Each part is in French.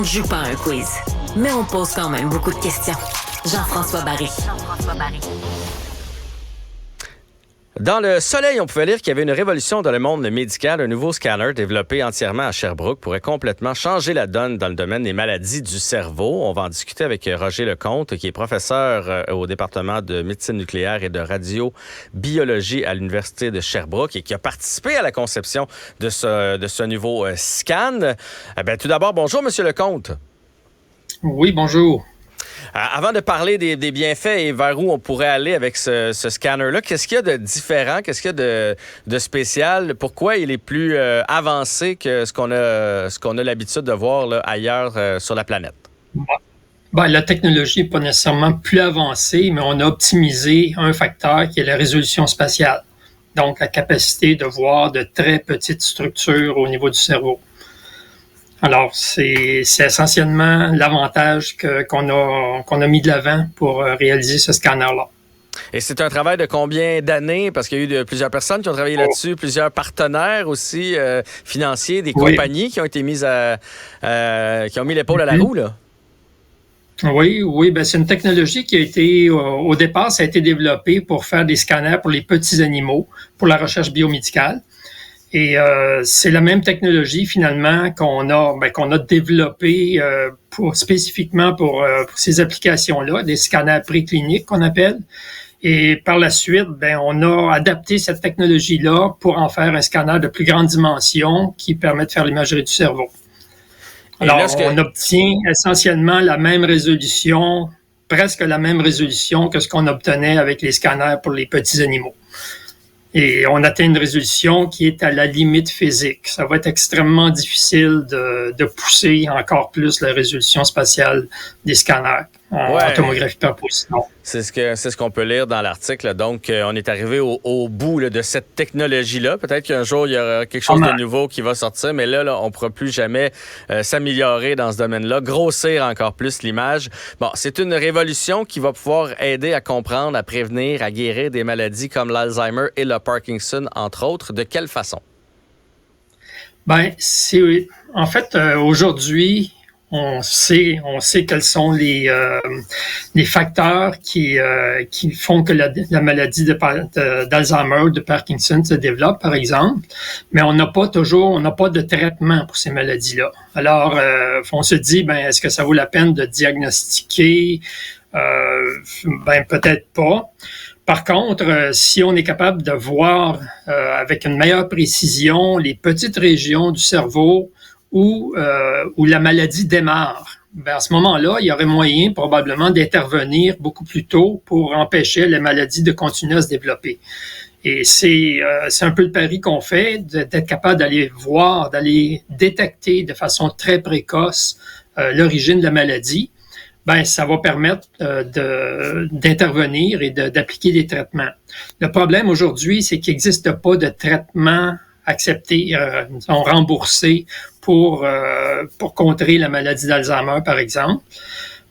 joue pas un quiz, mais on pose quand même beaucoup de questions. Jean-François Barry. Dans Le Soleil, on pouvait lire qu'il y avait une révolution dans le monde médical. Un nouveau scanner développé entièrement à Sherbrooke pourrait complètement changer la donne dans le domaine des maladies du cerveau. On va en discuter avec Roger Lecomte, qui est professeur au département de médecine nucléaire et de radiobiologie à l'Université de Sherbrooke et qui a participé à la conception de ce nouveau scan. Tout d'abord, bonjour, Monsieur Lecomte. Oui, bonjour. Avant de parler des bienfaits et vers où on pourrait aller avec ce scanner-là, qu'est-ce qu'il y a de différent? Qu'est-ce qu'il y a de spécial? Pourquoi il est plus avancé que ce qu'on a l'habitude de voir là, ailleurs sur la planète? La technologie n'est pas nécessairement plus avancée, mais on a optimisé un facteur qui est la résolution spatiale. Donc, la capacité de voir de très petites structures au niveau du cerveau. Alors, c'est essentiellement l'avantage qu'on a mis de l'avant pour réaliser ce scanner-là. Et c'est un travail de combien d'années? Parce qu'il y a eu plusieurs personnes qui ont travaillé là-dessus, plusieurs partenaires aussi financiers, des compagnies qui ont été mises qui ont mis l'épaule à la roue, là. Oui, c'est une technologie qui a été, au départ, ça a été développé pour faire des scanners pour les petits animaux, pour la recherche biomédicale. Et c'est la même technologie finalement qu'on a développée spécifiquement pour ces applications-là, des scanners précliniques qu'on appelle. Et par la suite, on a adapté cette technologie-là pour en faire un scanner de plus grande dimension qui permet de faire l'imagerie du cerveau. Alors, on obtient essentiellement la même résolution, presque la même résolution que ce qu'on obtenait avec les scanners pour les petits animaux. Et on atteint une résolution qui est à la limite physique. Ça va être extrêmement difficile de pousser encore plus la résolution spatiale des scanners en tomographie par position. C'est ce qu'on peut lire dans l'article. Donc, on est arrivé au bout là, de cette technologie-là. Peut-être qu'un jour, il y aura quelque chose de nouveau qui va sortir, mais là on ne pourra plus jamais s'améliorer dans ce domaine-là, grossir encore plus l'image. Bon, c'est une révolution qui va pouvoir aider à comprendre, à prévenir, à guérir des maladies comme l'Alzheimer et le Parkinson, entre autres. De quelle façon? Aujourd'hui, on sait quels sont les facteurs qui font que la maladie d'Alzheimer ou de Parkinson se développe, par exemple, mais on n'a pas de traitement pour ces maladies-là. Alors, on se dit, est-ce que ça vaut la peine de diagnostiquer? Peut-être pas. Par contre, si on est capable de voir avec une meilleure précision les petites régions du cerveau où la maladie démarre, à ce moment-là, il y aurait moyen probablement d'intervenir beaucoup plus tôt pour empêcher la maladie de continuer à se développer. Et c'est un peu le pari qu'on fait, d'être capable d'aller détecter de façon très précoce l'origine de la maladie. Ça va permettre d'intervenir et d'appliquer des traitements. Le problème aujourd'hui, c'est qu'il n'existe pas de traitement accepté, remboursé pour contrer la maladie d'Alzheimer, par exemple.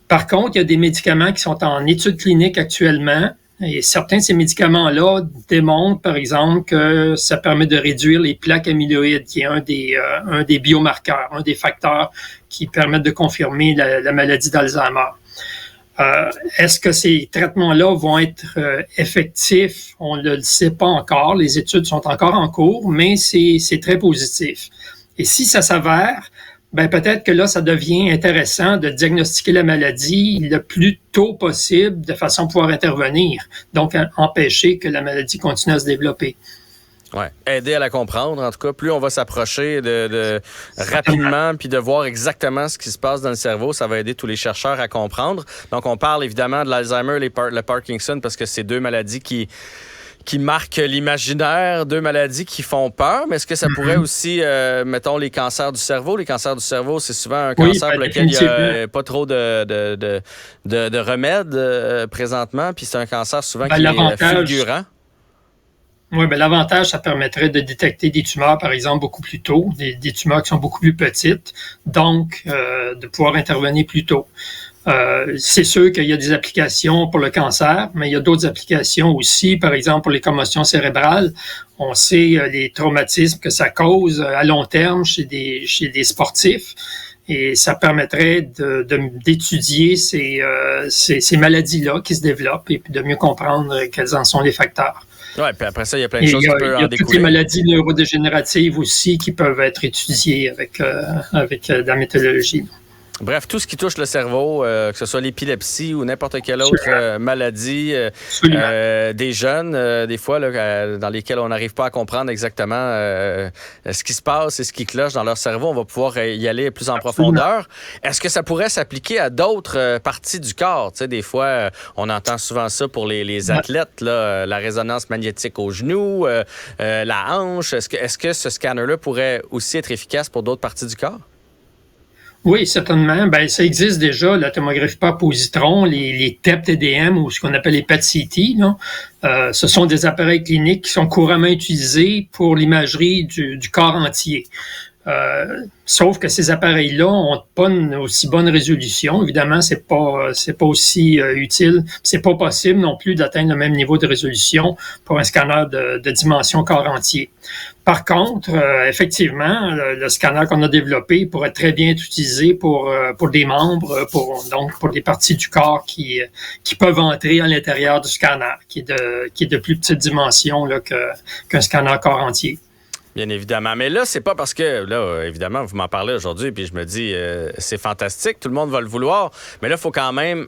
Par contre, il y a des médicaments qui sont en études cliniques actuellement. Et certains de ces médicaments-là démontrent, par exemple, que ça permet de réduire les plaques amyloïdes, qui est un des biomarqueurs, un des facteurs qui permettent de confirmer la maladie d'Alzheimer. Est-ce que ces traitements-là vont être effectifs? On ne le sait pas encore. Les études sont encore en cours, mais c'est très positif. Et si ça s'avère, peut-être que là, ça devient intéressant de diagnostiquer la maladie le plus tôt possible de façon à pouvoir intervenir. Donc, empêcher que la maladie continue à se développer. Ouais, aider à la comprendre. En tout cas, plus on va s'approcher de rapidement puis de voir exactement ce qui se passe dans le cerveau, ça va aider tous les chercheurs à comprendre. Donc, on parle évidemment de l'Alzheimer et le Parkinson parce que c'est deux maladies qui marquent l'imaginaire, deux maladies qui font peur. Mais est-ce que ça pourrait aussi, mettons, les cancers du cerveau? Les cancers du cerveau, c'est souvent un cancer pour lequel il n'y a pas trop de remèdes présentement. Puis c'est un cancer souvent qui est fulgurant. Oui, l'avantage, ça permettrait de détecter des tumeurs, par exemple, beaucoup plus tôt, des tumeurs qui sont beaucoup plus petites, donc de pouvoir intervenir plus tôt. C'est sûr qu'il y a des applications pour le cancer, mais il y a d'autres applications aussi, par exemple pour les commotions cérébrales. On sait les traumatismes que ça cause à long terme chez des sportifs. Et ça permettrait d'étudier ces maladies-là qui se développent et puis de mieux comprendre quels en sont les facteurs. Oui, puis après ça, il y a plein de choses qui peuvent en découler. Il y a toutes les maladies neurodégénératives aussi qui peuvent être étudiées avec la méthodologie. Bref, tout ce qui touche le cerveau, que ce soit l'épilepsie ou n'importe quelle autre maladie, des jeunes, des fois, là, dans lesquels on n'arrive pas à comprendre exactement ce qui se passe et ce qui cloche dans leur cerveau, on va pouvoir y aller plus en profondeur. Est-ce que ça pourrait s'appliquer à d'autres parties du corps? Tu sais, des fois, on entend souvent ça pour les athlètes, là, la résonance magnétique au genou, la hanche. Est-ce que ce scanner-là pourrait aussi être efficace pour d'autres parties du corps? Oui, certainement. Ben, ça existe déjà, la tomographie par positron, les TEP-TDM ou ce qu'on appelle les PET-CT. Ce sont des appareils cliniques qui sont couramment utilisés pour l'imagerie du corps entier. Sauf que ces appareils-là ont pas une aussi bonne résolution. Évidemment, c'est pas aussi utile. C'est pas possible non plus d'atteindre le même niveau de résolution pour un scanner de dimension corps entier. Par contre, effectivement, le scanner qu'on a développé pourrait très bien être utilisé pour des membres, pour des parties du corps qui peuvent entrer à l'intérieur du scanner, qui est de plus petite dimension là, qu'un scanner corps entier. Bien évidemment. Mais là, c'est pas parce que, là, évidemment, vous m'en parlez aujourd'hui, puis je me dis, c'est fantastique, tout le monde va le vouloir. Mais là, il faut quand même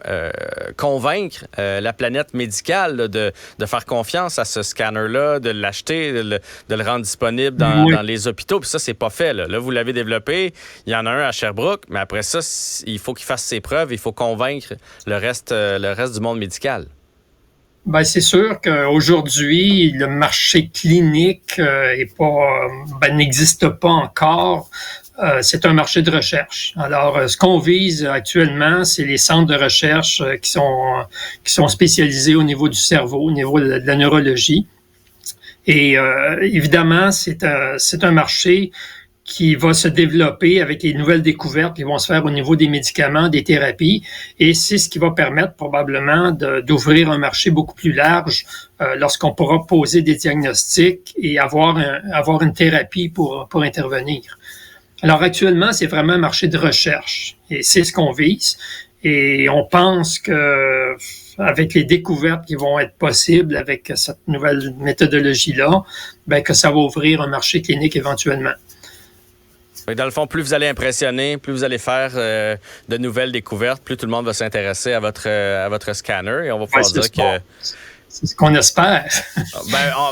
convaincre la planète médicale là, de faire confiance à ce scanner-là, de l'acheter, de le rendre disponible dans les hôpitaux. Puis ça, c'est pas fait. Là, vous l'avez développé. Il y en a un à Sherbrooke, mais après ça, il faut qu'il fasse ses preuves. Il faut convaincre le reste du monde médical. Ben, c'est sûr qu'aujourd'hui, le marché clinique n'existe pas encore. C'est un marché de recherche. Alors, ce qu'on vise actuellement, c'est les centres de recherche qui sont spécialisés au niveau du cerveau, au niveau de la neurologie. Et évidemment, c'est un marché qui va se développer avec les nouvelles découvertes qui vont se faire au niveau des médicaments, des thérapies, et c'est ce qui va permettre probablement d'ouvrir un marché beaucoup plus large lorsqu'on pourra poser des diagnostics et avoir une thérapie pour intervenir. Alors actuellement, c'est vraiment un marché de recherche, et c'est ce qu'on vise, et on pense que avec les découvertes qui vont être possibles avec cette nouvelle méthodologie-là, ben que ça va ouvrir un marché clinique éventuellement. Dans le fond, plus vous allez impressionner, plus vous allez faire de nouvelles découvertes, plus tout le monde va s'intéresser à votre scanner et on va pouvoir dire que... C'est ce qu'on espère.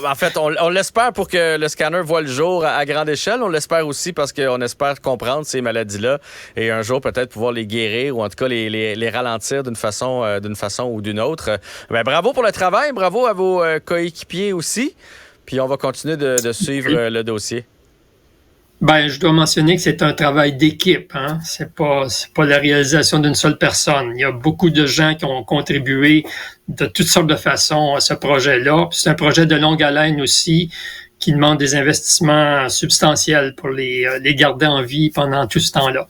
En fait, on l'espère pour que le scanner voit le jour à grande échelle. On l'espère aussi parce qu'on espère comprendre ces maladies-là et un jour peut-être pouvoir les guérir ou en tout cas les ralentir d'une façon ou d'une autre. Bravo pour le travail, bravo à vos coéquipiers aussi. Puis on va continuer de suivre le dossier. Ben, je dois mentionner que c'est un travail d'équipe, hein. C'est pas la réalisation d'une seule personne. Il y a beaucoup de gens qui ont contribué de toutes sortes de façons à ce projet-là. Puis c'est un projet de longue haleine aussi qui demande des investissements substantiels pour les garder en vie pendant tout ce temps-là.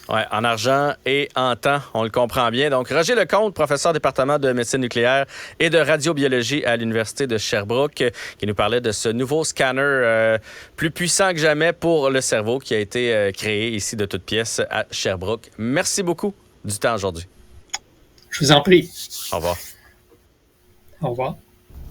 Oui, en argent et en temps, on le comprend bien. Donc, Roger Lecomte, professeur département de médecine nucléaire et de radiobiologie à l'Université de Sherbrooke, qui nous parlait de ce nouveau scanner plus puissant que jamais pour le cerveau qui a été créé ici de toutes pièces à Sherbrooke. Merci beaucoup du temps aujourd'hui. Je vous en prie. Au revoir. Au revoir.